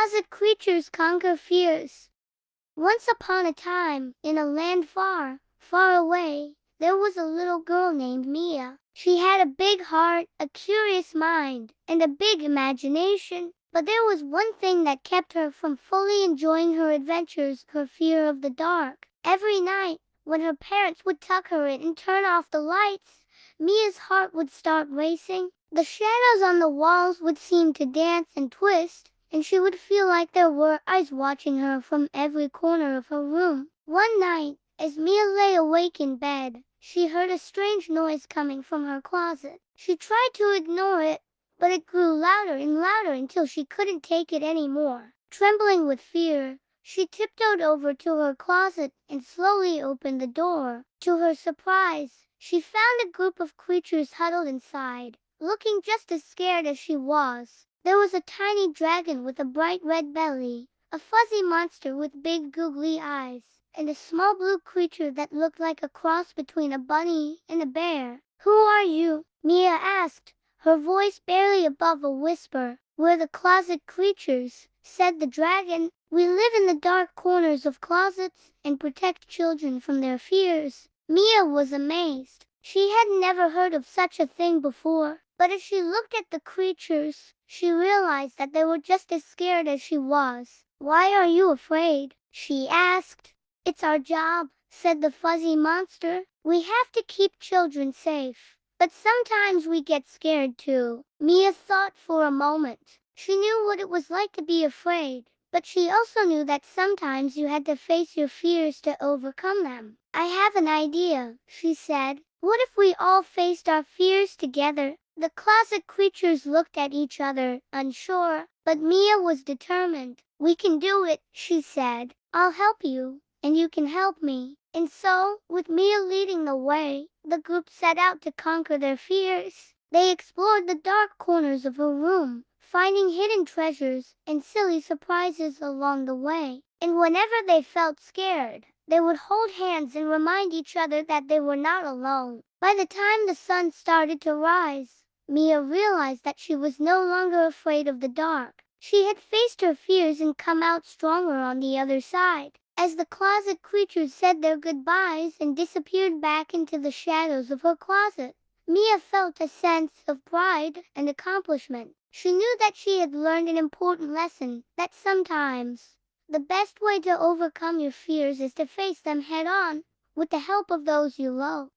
Closet creatures conquer fears. Once upon a time, in a land far, far away, there was a little girl named Mia. She had a big heart, a curious mind, and a big imagination. But there was one thing that kept her from fully enjoying her adventures: her fear of the dark. Every night, when her parents would tuck her in and turn off the lights, Mia's heart would start racing. The shadows on the walls would seem to dance and twist, and she would feel like there were eyes watching her from every corner of her room. One night, as Mia lay awake in bed, she heard a strange noise coming from her closet. She tried to ignore it, but it grew louder and louder until she couldn't take it anymore. Trembling with fear, she tiptoed over to her closet and slowly opened the door. To her surprise, she found a group of creatures huddled inside, looking just as scared as she was. There was a tiny dragon with a bright red belly, a fuzzy monster with big googly eyes, and a small blue creature that looked like a cross between a bunny and a bear. "Who are you?" Mia asked, her voice barely above a whisper. "We're the closet creatures," said the dragon. "We live in the dark corners of closets and protect children from their fears." Mia was amazed. She had never heard of such a thing before, but as she looked at the creatures, she realized that they were just as scared as she was. "Why are you afraid?" she asked. "It's our job," said the fuzzy monster. "We have to keep children safe. But sometimes we get scared too." Mia thought for a moment. She knew what it was like to be afraid, but she also knew that sometimes you had to face your fears to overcome them. "I have an idea," she said. "What if we all faced our fears together?" The closet creatures looked at each other, unsure, but Mia was determined. "We can do it," she said. "I'll help you, and you can help me." And so, with Mia leading the way, the group set out to conquer their fears. They explored the dark corners of her room, finding hidden treasures and silly surprises along the way. And whenever they felt scared, they would hold hands and remind each other that they were not alone. By the time the sun started to rise, Mia realized that she was no longer afraid of the dark. She had faced her fears and come out stronger on the other side. As the closet creatures said their goodbyes and disappeared back into the shadows of her closet, Mia felt a sense of pride and accomplishment. She knew that she had learned an important lesson, that sometimes the best way to overcome your fears is to face them head on, with the help of those you love.